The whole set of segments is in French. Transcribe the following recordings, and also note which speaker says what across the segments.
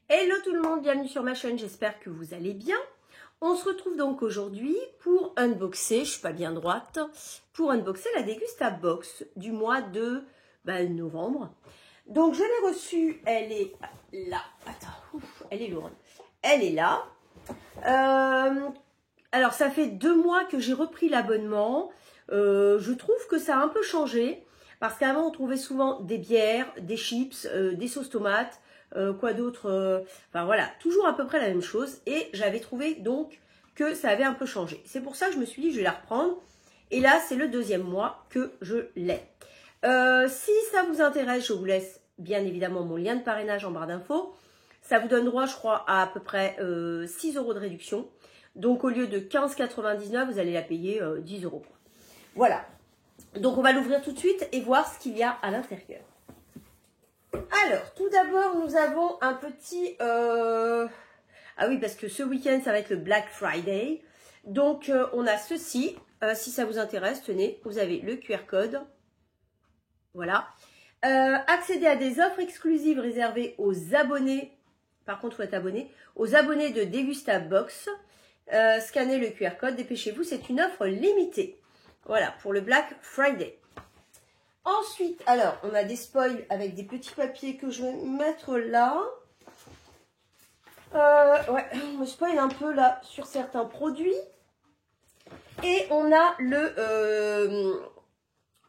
Speaker 1: Hello tout le monde, bienvenue sur ma chaîne, j'espère que vous allez bien. On se retrouve donc aujourd'hui pour unboxer, je suis pas bien droite, pour unboxer la Dégusta Box du mois de novembre. Donc je l'ai reçue, elle est là, attends, elle est lourde, elle est là. Alors ça fait 2 mois que j'ai repris l'abonnement, je trouve que ça a un peu changé, parce qu'avant on trouvait souvent des bières, des chips, des sauces tomates, quoi d'autre, enfin voilà, toujours à peu près la même chose, et j'avais trouvé donc que ça avait un peu changé. C'est pour ça que je me suis dit je vais la reprendre, et là c'est le 2e mois que je l'ai. Si ça vous intéresse, je vous laisse bien évidemment mon lien de parrainage en barre d'infos. Ça vous donne droit, je crois, à peu près 6 € de réduction. Donc au lieu de 15,99 €, vous allez la payer 10 €. Voilà. Donc on va l'ouvrir tout de suite et voir ce qu'il y a à l'intérieur. Alors, tout d'abord, nous avons un petit... Ah oui, parce que ce week-end, ça va être le Black Friday. Donc, on a ceci. Si ça vous intéresse, tenez, vous avez le QR code. Voilà. Accéder à des offres exclusives réservées aux abonnés. Par contre, il faut être abonné. Aux abonnés de Dégusta Box. Scannez le QR code, dépêchez-vous. C'est une offre limitée. Voilà, pour le Black Friday. Ensuite, alors, on a des spoils avec des petits papiers que je vais mettre là. Ouais, on spoil un peu là sur certains produits. Et on a le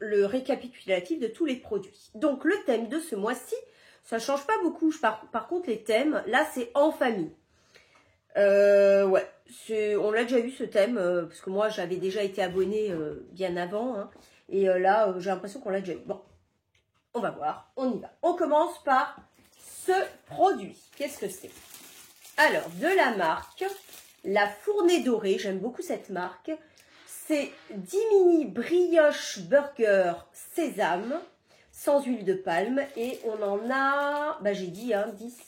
Speaker 1: récapitulatif de tous les produits. Donc, le thème de ce mois-ci, ça ne change pas beaucoup. Par contre, les thèmes, là, c'est en famille. Ouais, on l'a déjà eu ce thème, parce que moi, j'avais déjà été abonnée bien avant, hein. Et là, j'ai l'impression qu'on l'a déjà eu. Bon, on va voir, on y va. On commence par ce produit. Qu'est-ce que c'est? Alors, de la marque La Fournée Dorée, j'aime beaucoup cette marque. C'est 10 mini brioche burger sésame, sans huile de palme. Et on en a, j'ai dit, hein, 10.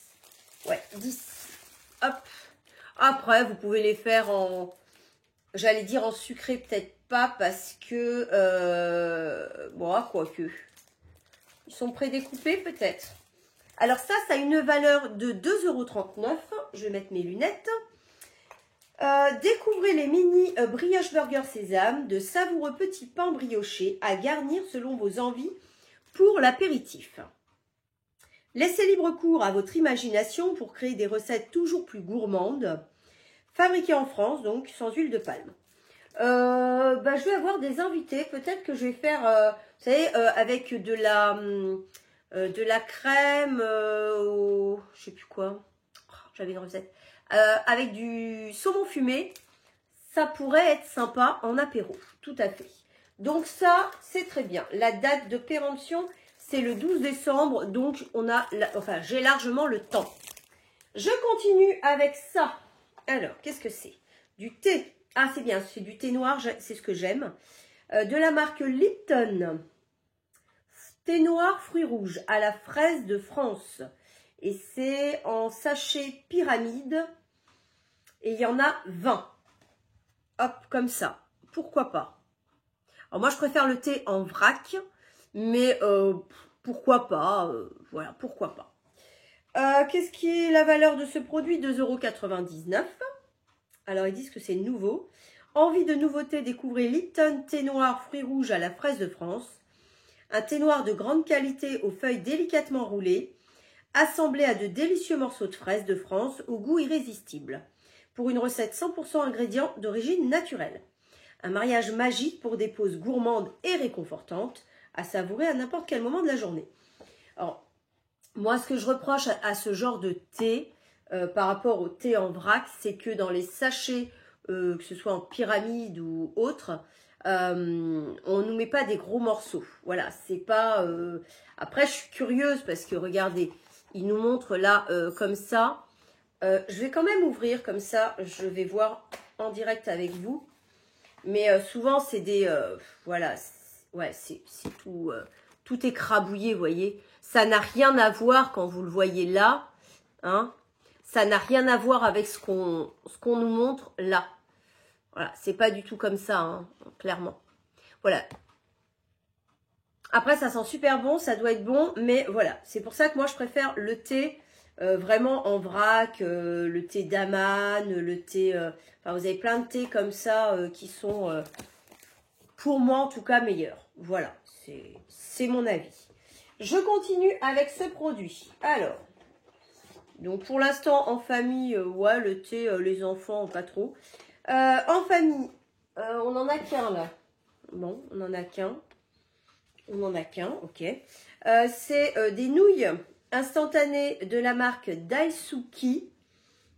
Speaker 1: Ouais, 10. Hop. Après, vous pouvez les faire en... J'allais dire en sucré, peut-être pas, parce que... bon, quoique. Ils sont prédécoupés, peut-être. Alors ça a une valeur de 2,39 €. Je vais mettre mes lunettes. Découvrez les mini brioche burger sésame, de savoureux petits pains briochés à garnir selon vos envies pour l'apéritif. Laissez libre cours à votre imagination pour créer des recettes toujours plus gourmandes. Fabriquées en France, donc sans huile de palme. Je vais avoir des invités. Peut-être que je vais faire, vous savez, avec de la crème, je sais plus quoi. J'avais une recette. Avec du saumon fumé. Ça pourrait être sympa en apéro. Tout à fait. Donc ça, c'est très bien. La date de péremption, c'est le 12 décembre. Donc, j'ai largement le temps. Je continue avec ça. Alors, qu'est-ce que c'est? Du thé. Ah, c'est bien, c'est du thé noir, c'est ce que j'aime. De la marque Lipton. Thé noir, fruits rouges, à la fraise de France. Et c'est en sachet pyramide. Et il y en a 20. Hop, comme ça. Pourquoi pas? Alors, moi, je préfère le thé en vrac. Mais pourquoi pas? Voilà, pourquoi pas. Qu'est-ce qui est la valeur de ce produit? 2,99 €. Alors, ils disent que c'est nouveau. Envie de nouveauté, découvrez Lipton thé noir fruits rouges à la fraise de France. Un thé noir de grande qualité aux feuilles délicatement roulées, assemblé à de délicieux morceaux de fraises de France au goût irrésistible. Pour une recette 100% ingrédients d'origine naturelle. Un mariage magique pour des pauses gourmandes et réconfortantes à savourer à n'importe quel moment de la journée. Alors, moi, ce que je reproche à ce genre de thé, par rapport au thé en vrac, c'est que dans les sachets, que ce soit en pyramide ou autre, on ne nous met pas des gros morceaux. Voilà, c'est pas... Après, je suis curieuse parce que, regardez, il nous montre là, comme ça. Je vais quand même ouvrir, comme ça, je vais voir en direct avec vous. Mais souvent, c'est des... voilà, ouais, c'est tout... tout écrabouillé, vous voyez. Ça n'a rien à voir quand vous le voyez là. Hein, ça n'a rien à voir avec ce qu'on nous montre là. Voilà, c'est pas du tout comme ça, hein, clairement. Voilà. Après, ça sent super bon, ça doit être bon, mais voilà. C'est pour ça que moi, je préfère le thé vraiment en vrac, le thé d'Aman, le thé... enfin, vous avez plein de thés comme ça qui sont, pour moi en tout cas, meilleurs. Voilà, c'est mon avis. Je continue avec ce produit. Alors, donc pour l'instant, en famille, ouais, le thé, les enfants, pas trop. En famille, on n'en a qu'un là. Bon, on n'en a qu'un. On n'en a qu'un, ok. C'est des nouilles instantanées de la marque Daisuki.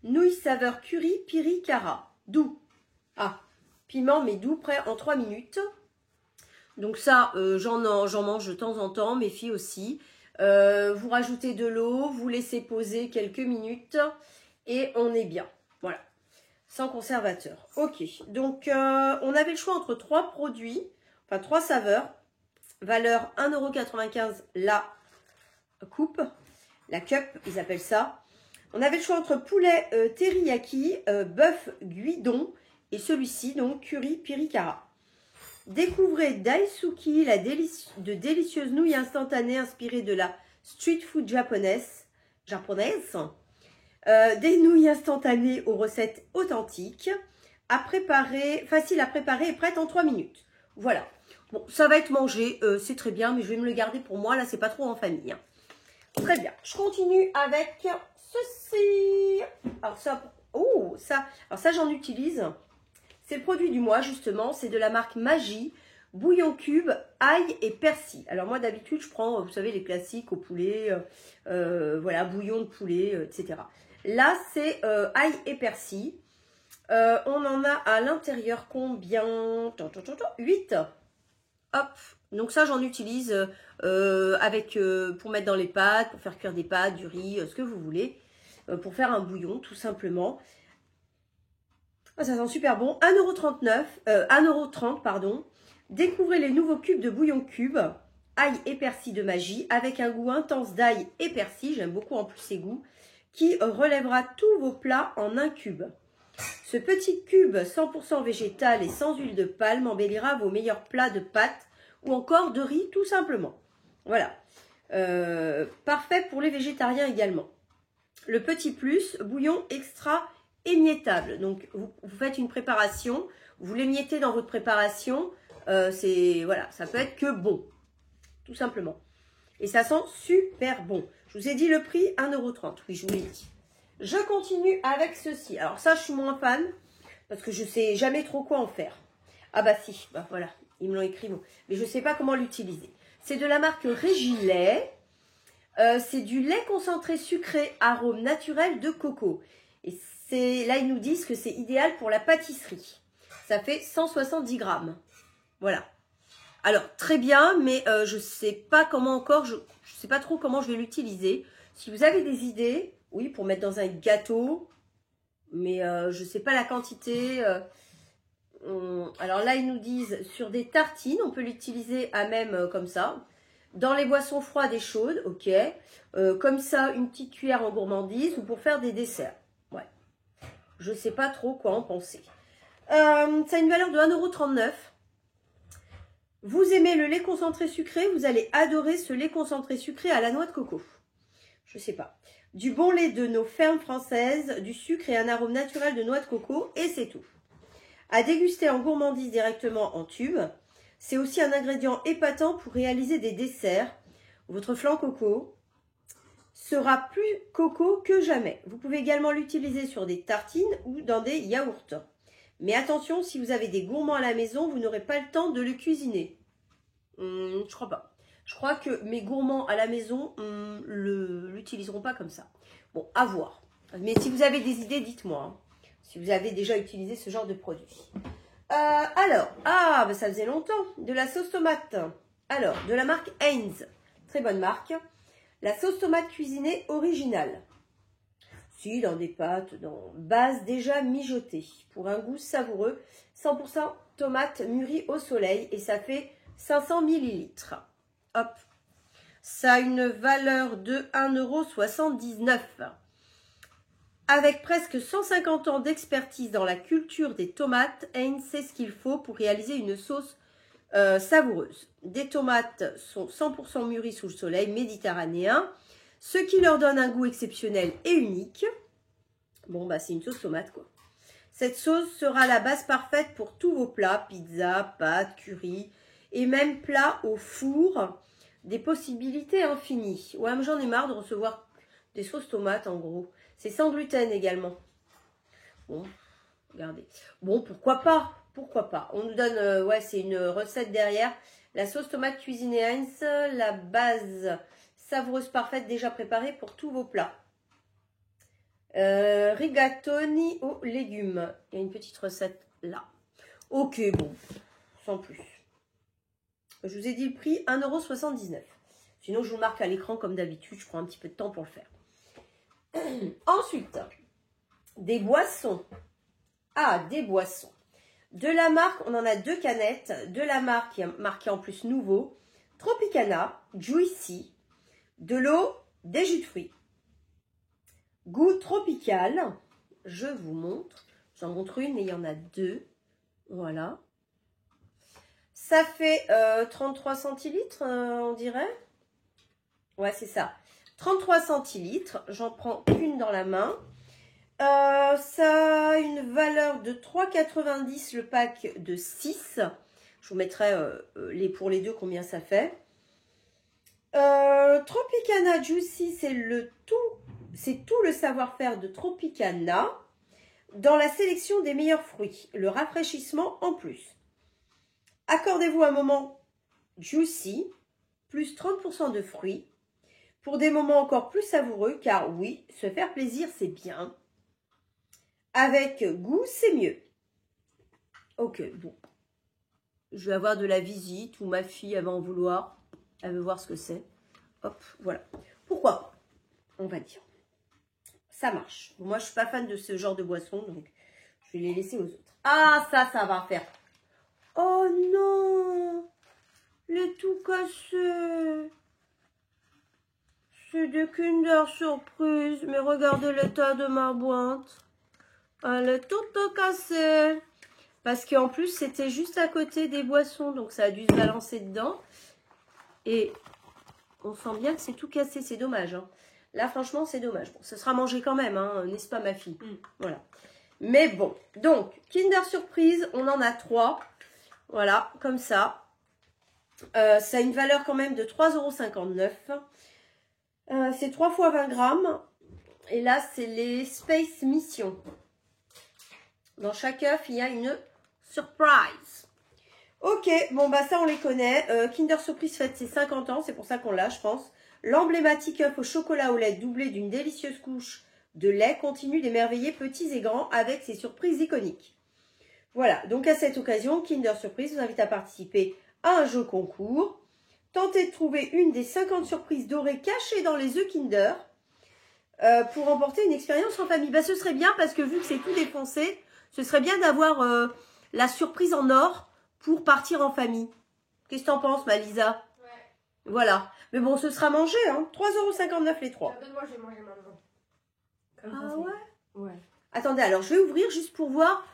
Speaker 1: Nouilles saveur curry piri cara. Doux. Ah, piment mais doux, prêt en 3 minutes. Donc ça, j'en mange de temps en temps, mes filles aussi. Vous rajoutez de l'eau, vous laissez poser quelques minutes et on est bien. Voilà, sans conservateur. Ok, donc on avait le choix entre 3 produits, enfin 3 saveurs. Valeur 1,95 € la coupe, la cup, ils appellent ça. On avait le choix entre poulet teriyaki, bœuf guidon et celui-ci, donc curry piri cara. Découvrez Daisuki, de délicieuses nouilles instantanées inspirées de la street food japonaise. Des nouilles instantanées aux recettes authentiques, faciles à préparer et prêtes en 3 minutes. Voilà. Bon, ça va être mangé, c'est très bien, mais je vais me le garder pour moi. Là, c'est pas trop en famille. Hein. Très bien. Je continue avec ceci. Alors ça j'en utilise. C'est le produit du mois, justement. C'est de la marque Maggi. Bouillon cube, ail et persil. Alors moi, d'habitude, je prends, vous savez, les classiques au poulet. Voilà, bouillon de poulet, etc. Là, c'est ail et persil. On en a à l'intérieur combien? 8. Hop, donc ça j'en utilise pour mettre dans les pâtes, pour faire cuire des pâtes, du riz, ce que vous voulez, pour faire un bouillon tout simplement. Ça sent super bon. 1,30 €, pardon. Découvrez les nouveaux cubes de bouillon cube, ail et persil de Maggi, avec un goût intense d'ail et persil, j'aime beaucoup en plus ces goûts, qui relèvera tous vos plats en un cube. Ce petit cube 100% végétal et sans huile de palme embellira vos meilleurs plats de pâtes ou encore de riz tout simplement. Voilà. Parfait pour les végétariens également. Le petit plus, bouillon extra émiettable. Donc vous faites une préparation, vous l'émiettez dans votre préparation, voilà, ça peut être que bon. Tout simplement. Et ça sent super bon. Je vous ai dit le prix, 1,30 €. Oui, je vous l'ai dit. Je continue avec ceci. Alors ça, je suis moins fan parce que je sais jamais trop quoi en faire. Ah bah si, bah voilà, ils me l'ont écrit, bon. Mais je sais pas comment l'utiliser. C'est de la marque Régilait. C'est du lait concentré sucré, arôme naturel de coco. Et là, ils nous disent que c'est idéal pour la pâtisserie. Ça fait 170 grammes. Voilà. Alors, très bien, mais je sais pas comment encore, je sais pas trop comment je vais l'utiliser. Si vous avez des idées... Oui, pour mettre dans un gâteau, mais je ne sais pas la quantité. Alors là, ils nous disent sur des tartines, on peut l'utiliser à même comme ça. Dans les boissons froides et chaudes, ok. Comme ça, une petite cuillère en gourmandise ou pour faire des desserts. Ouais. Je ne sais pas trop quoi en penser. Ça a une valeur de 1,39 €. Vous aimez le lait concentré sucré, vous allez adorer ce lait concentré sucré à la noix de coco. Je ne sais pas. Du bon lait de nos fermes françaises, du sucre et un arôme naturel de noix de coco, et c'est tout. À déguster en gourmandise directement en tube. C'est aussi un ingrédient épatant pour réaliser des desserts. Votre flan coco sera plus coco que jamais. Vous pouvez également l'utiliser sur des tartines ou dans des yaourts. Mais attention, si vous avez des gourmands à la maison, vous n'aurez pas le temps de le cuisiner. Je crois pas. Je crois que mes gourmands à la maison l'utiliseront pas comme ça. Bon, à voir. Mais si vous avez des idées, dites-moi. Hein, si vous avez déjà utilisé ce genre de produit. Alors, bah ça faisait longtemps. De la sauce tomate. Alors, de la marque Heinz. Très bonne marque. La sauce tomate cuisinée originale. Si, dans des pâtes, dans base déjà mijotée. Pour un goût savoureux. 100% tomate mûrie au soleil. Et ça fait 500 ml. Hop, ça a une valeur de 1,79 €. Avec presque 150 ans d'expertise dans la culture des tomates, Heinz sait ce qu'il faut pour réaliser une sauce savoureuses. Des tomates sont 100% mûries sous le soleil méditerranéen, ce qui leur donne un goût exceptionnel et unique. Bon, bah c'est une sauce tomate, quoi. Cette sauce sera la base parfaite pour tous vos plats, pizza, pâtes, curry et même plats au four. Des possibilités infinies. Ouais, mais j'en ai marre de recevoir des sauces tomates, en gros. C'est sans gluten également. Bon, regardez. Bon, pourquoi pas? Pourquoi pas? On nous donne, ouais, c'est une recette derrière. La sauce tomate cuisinée Heinz, la base savoureuse parfaite déjà préparée pour tous vos plats. Rigatoni aux légumes. Il y a une petite recette là. Ok, bon, sans plus. Je vous ai dit le prix, 1,79 €. Sinon, je vous marque à l'écran comme d'habitude. Je prends un petit peu de temps pour le faire. Ensuite, des boissons. Ah, des boissons. De la marque, on en a 2 canettes. De la marque qui est marquée en plus nouveau. Tropicana, Juicy. De l'eau, des jus de fruits. Goût tropical. Je vous montre. J'en montre une, mais il y en a 2. Voilà. Ça fait 33 centilitres, on dirait. Ouais, c'est ça. 33 centilitres. J'en prends une dans la main. Ça a une valeur de 3,90 le pack de 6. Je vous mettrai pour les deux combien ça fait. Tropicana Juicy, c'est tout le savoir-faire de Tropicana dans la sélection des meilleurs fruits. Le rafraîchissement en plus. Accordez-vous un moment juicy, plus 30% de fruits, pour des moments encore plus savoureux, car oui, se faire plaisir, c'est bien. Avec goût, c'est mieux. Ok, bon. Je vais avoir de la visite, ou ma fille, elle va en vouloir. Elle veut voir ce que c'est. Hop, voilà. Pourquoi pas, on va dire. Ça marche. Bon, moi, je ne suis pas fan de ce genre de boisson, donc je vais les laisser aux autres. Ah, ça va faire. Oh non! Les tout cassé. C'est des Kinder Surprise. Mais regardez l'état de ma boîte. Elle est toute cassée. Parce qu'en plus, c'était juste à côté des boissons. Donc, ça a dû se balancer dedans. Et on sent bien que c'est tout cassé. C'est dommage. Hein. Là, franchement, c'est dommage. Bon, ce sera mangé quand même, hein, n'est-ce pas, ma fille? Voilà. Mais bon. Donc, Kinder Surprise, on en a 3. Voilà, comme ça. Ça a une valeur quand même de 3,59 €. C'est 3 fois 20 grammes. Et là, c'est les Space Mission. Dans chaque œuf, il y a une surprise. Ok, bon, bah ça, on les connaît. Kinder Surprise fête ses 50 ans. C'est pour ça qu'on l'a, je pense. L'emblématique œuf au chocolat au lait doublé d'une délicieuse couche de lait continue d'émerveiller petits et grands avec ses surprises iconiques. Voilà, donc à cette occasion, Kinder Surprise vous invite à participer à un jeu concours. Tentez de trouver une des 50 surprises dorées cachées dans les œufs Kinder pour remporter une expérience en famille. Bah, ce serait bien parce que vu que c'est tout défoncé, ce serait bien d'avoir la surprise en or pour partir en famille. Qu'est-ce que t'en penses, ma Lisa?
Speaker 2: Ouais.
Speaker 1: Voilà. Mais bon, ce sera mangé, hein. 3,59 € les 3.
Speaker 2: Donne-moi, je vais manger maintenant.
Speaker 1: Ah ouais?
Speaker 2: Ouais.
Speaker 1: Attendez, alors je vais ouvrir juste pour voir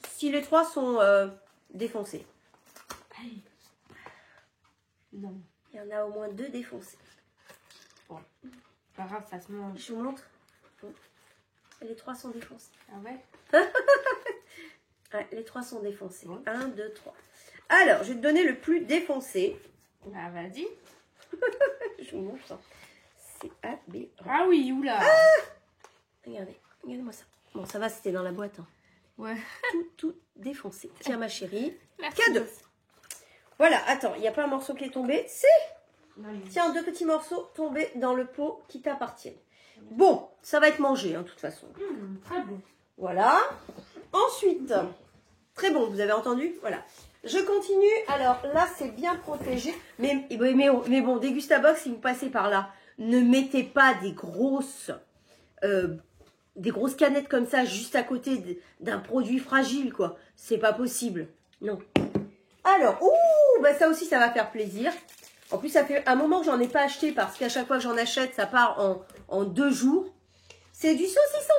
Speaker 1: si les 3 sont défoncés.
Speaker 2: Non.
Speaker 1: Il y en a au moins 2 défoncés.
Speaker 2: Bon. Pas grave, ça se mange.
Speaker 1: Je vous montre. Bon. Les 3 sont défoncés.
Speaker 2: Ah ouais?
Speaker 1: Ouais, les 3 sont défoncés.
Speaker 2: Bon.
Speaker 1: 1, 2, 3. Alors, je vais te donner le plus défoncé.
Speaker 2: Ah, vas-y.
Speaker 1: Je vous montre ça. C'est aberrant.
Speaker 2: Ah oui, oula.
Speaker 1: Regardez, regardez-moi ça. Bon, ça va, c'était dans la boîte. Hein.
Speaker 2: Ouais.
Speaker 1: Tout défoncé. Tiens, ma chérie.
Speaker 2: Merci.
Speaker 1: Cadeau. Voilà, attends, il n'y a pas un morceau qui est tombé? Si. Tiens, 2 petits morceaux tombés dans le pot qui t'appartiennent. Bon, ça va être mangé, hein, de toute façon.
Speaker 2: Très bon.
Speaker 1: Voilà. Ensuite, très bon, vous avez entendu? Voilà. Je continue. Alors là, c'est bien protégé. Mais bon, Dégustabox, si vous passez par là, ne mettez pas des grosses canettes comme ça juste à côté d'un produit fragile, quoi. C'est pas possible. Non. Alors, bah ça aussi, ça va faire plaisir. En plus, ça fait un moment que j'en ai pas acheté parce qu'à chaque fois que j'en achète, ça part en 2 jours. C'est du saucisson.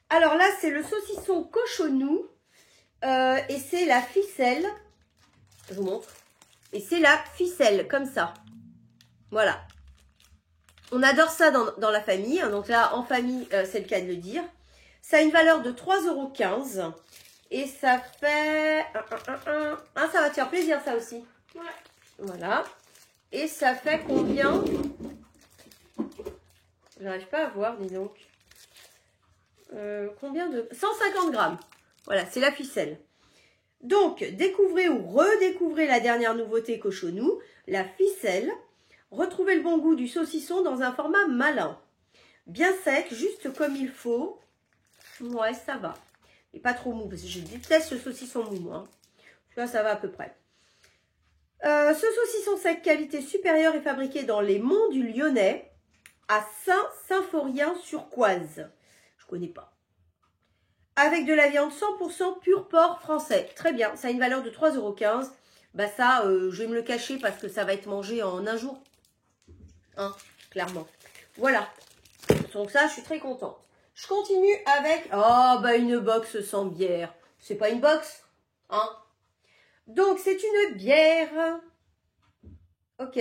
Speaker 1: Alors là, c'est le saucisson cochonou et c'est la ficelle. Je vous montre. Et c'est la ficelle, comme ça. Voilà. On adore ça dans la famille. Donc là, en famille, c'est le cas de le dire. Ça a une valeur de 3,15 €. Et ça fait... Ah, ça va te faire plaisir, ça aussi.
Speaker 2: Ouais.
Speaker 1: Voilà. Et ça fait combien? J'arrive pas à voir, dis donc. Combien de... 150 grammes. Voilà, c'est la ficelle. Donc, découvrez ou redécouvrez la dernière nouveauté Cochonou, la ficelle. Retrouvez le bon goût du saucisson dans un format malin. Bien sec, juste comme il faut. Ouais, ça va. Et pas trop mou, parce que je déteste le saucisson mou, moi. Là, ça va à peu près. Ce saucisson sec qualité supérieure est fabriqué dans les monts du Lyonnais, à Saint-Symphorien-sur-Coise. Je connais pas. Avec de la viande 100% pur porc français. Très bien, ça a une valeur de 3,15 €. Bah ça, je vais me le cacher parce que ça va être mangé en un jour. Hein, clairement. Voilà. Donc ça, je suis très contente. Je continue avec... Oh, bah une box sans bière. C'est pas une box, hein? Donc, c'est une bière. Ok.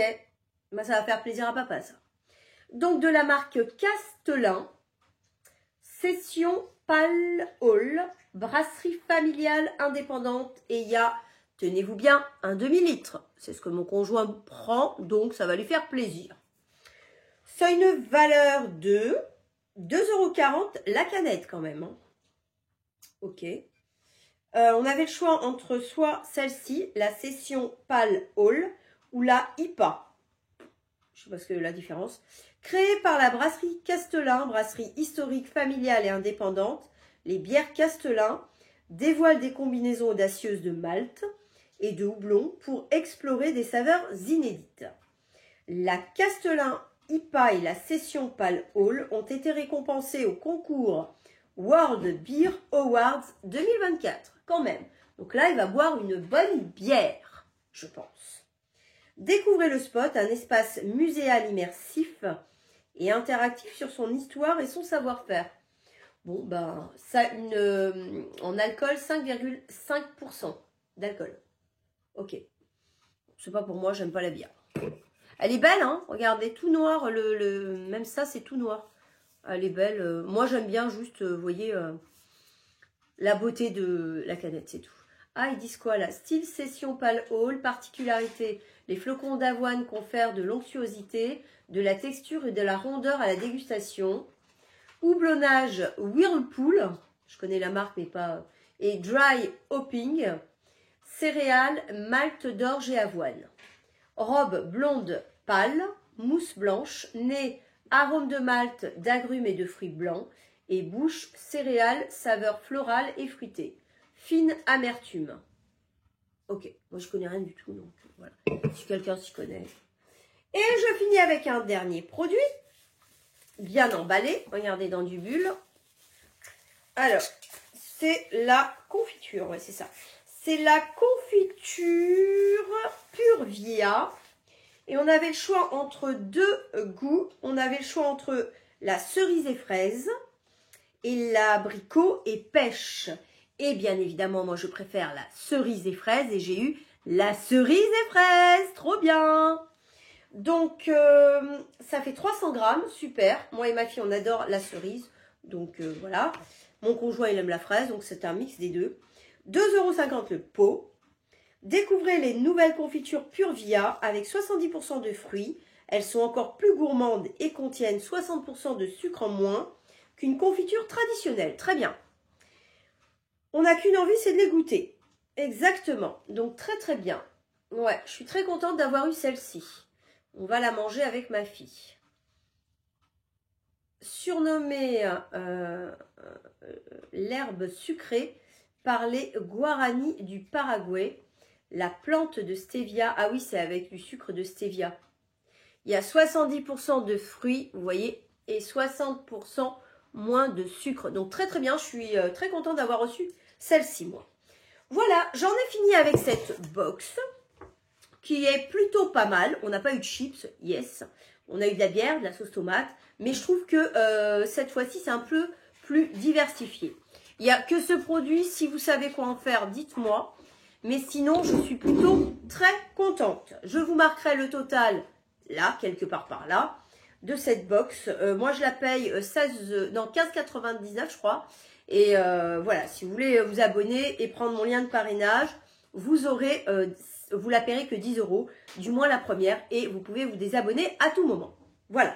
Speaker 1: Bah, ça va faire plaisir à papa, ça. Donc, de la marque Castelin. Session Pale Hall. Brasserie familiale indépendante. Et il y a, tenez-vous bien, un demi-litre. C'est ce que mon conjoint prend. Donc, ça va lui faire plaisir. Ça a une valeur de 2,40 € la canette quand même. Hein. Ok. On avait le choix entre soit celle-ci, la Session Pale Hall, ou la IPA. Je sais pas ce que la différence. Créée par la brasserie Castelin, brasserie historique, familiale et indépendante, les bières Castelin dévoilent des combinaisons audacieuses de malt et de houblon pour explorer des saveurs inédites. La Castelin IPA et la Session Pale Hall ont été récompensées au concours World Beer Awards 2024, quand même. Donc là, il va boire une bonne bière, je pense. Découvrez le spot, un espace muséal immersif et interactif sur son histoire et son savoir-faire. Bon, ben, ça en alcool, 5,5% d'alcool. Ok. C'est pas pour moi, j'aime pas la bière. Elle est belle, hein? Regardez, tout noir, même ça, c'est tout noir. Elle est belle. Moi, j'aime bien juste, vous voyez, la beauté de la canette, c'est tout. Ah, ils disent quoi là? Style Session Pale Hall, particularité. Les flocons d'avoine confèrent de l'onctuosité, de la texture et de la rondeur à la dégustation. Houblonnage Whirlpool, je connais la marque mais pas... Et Dry Hopping, céréales, malt d'orge et avoine. Robe blonde pâle, mousse blanche, nez, arôme de malt, d'agrumes et de fruits blancs, et bouche, céréales, saveur florale et fruitée. Fine amertume. Ok, moi je connais rien du tout, donc voilà. Si quelqu'un s'y connaît. Et je finis avec un dernier produit, bien emballé. Regardez dans du bulle. Alors, c'est la confiture, ouais, c'est ça. C'est la confiture Purvia. Et on avait le choix entre deux goûts. On avait le choix entre la cerise et fraise et l'abricot et pêche. Et bien évidemment, moi je préfère la cerise et fraise et j'ai eu la cerise et fraise. Trop bien! Donc, ça fait 300 grammes, super. Moi et ma fille, on adore la cerise. Donc, voilà. Mon conjoint, il aime la fraise, donc c'est un mix des deux. 2,50 € le pot. Découvrez les nouvelles confitures Purvia avec 70% de fruits. Elles sont encore plus gourmandes et contiennent 60% de sucre en moins qu'une confiture traditionnelle. Très bien. On n'a qu'une envie, c'est de les goûter. Exactement. Donc, très très bien. Ouais, je suis très contente d'avoir eu celle-ci. On va la manger avec ma fille. Surnommée l'herbe sucrée par les Guarani du Paraguay, la plante de stevia. Ah oui, c'est avec du sucre de stevia. Il y a 70% de fruits, vous voyez, et 60% moins de sucre. Donc très très bien, je suis très contente d'avoir reçu celle-ci, moi. Voilà, j'en ai fini avec cette box qui est plutôt pas mal. On n'a pas eu de chips, yes. On a eu de la bière, de la sauce tomate. Mais je trouve que cette fois-ci, c'est un peu plus diversifié. Il n'y a que ce produit. Si vous savez quoi en faire, dites-moi. Mais sinon, je suis plutôt très contente. Je vous marquerai le total, là, quelque part par là, de cette box. Moi, je la paye 15,99 je crois. Et voilà, si vous voulez vous abonner et prendre mon lien de parrainage, vous aurez, vous la paierez que 10 €, du moins la première. Et vous pouvez vous désabonner à tout moment. Voilà.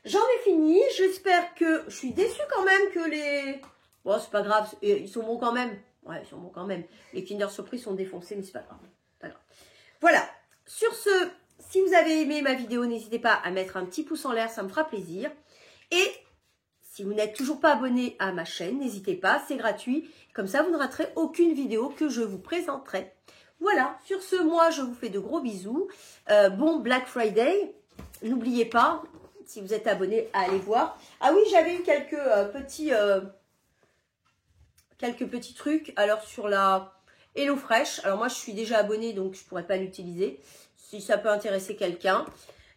Speaker 1: J'en ai fini. J'espère que... Je suis déçue quand même que les... Bon, c'est pas grave. Ils sont bons quand même. Ouais, ils sont bons quand même. Les Kinder Surprise sont défoncés, mais c'est pas grave. Pas grave. Voilà. Sur ce, si vous avez aimé ma vidéo, n'hésitez pas à mettre un petit pouce en l'air, ça me fera plaisir. Et si vous n'êtes toujours pas abonné à ma chaîne, n'hésitez pas, c'est gratuit. Comme ça, vous ne raterez aucune vidéo que je vous présenterai. Voilà. Sur ce, moi, je vous fais de gros bisous. Bon Black Friday. N'oubliez pas, si vous êtes abonné, à aller voir. Ah oui, j'avais eu quelques petits trucs. Alors sur la HelloFresh, alors moi je suis déjà abonnée donc je pourrais pas l'utiliser. Si ça peut intéresser quelqu'un.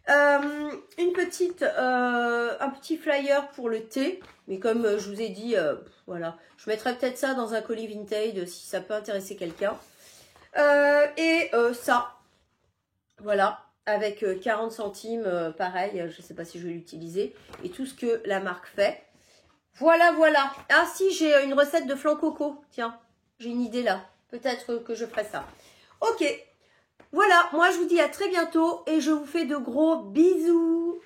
Speaker 1: Un petit flyer pour le thé. Mais comme je vous ai dit, voilà. Je mettrai peut-être ça dans un colis vintage si ça peut intéresser quelqu'un. Ça, voilà. Avec 40 centimes, pareil, je ne sais pas si je vais l'utiliser. Et tout ce que la marque fait. Voilà, voilà. Ah si, j'ai une recette de flan coco. Tiens, j'ai une idée là. Peut-être que je ferai ça. Ok. Voilà, moi je vous dis à très bientôt et je vous fais de gros bisous.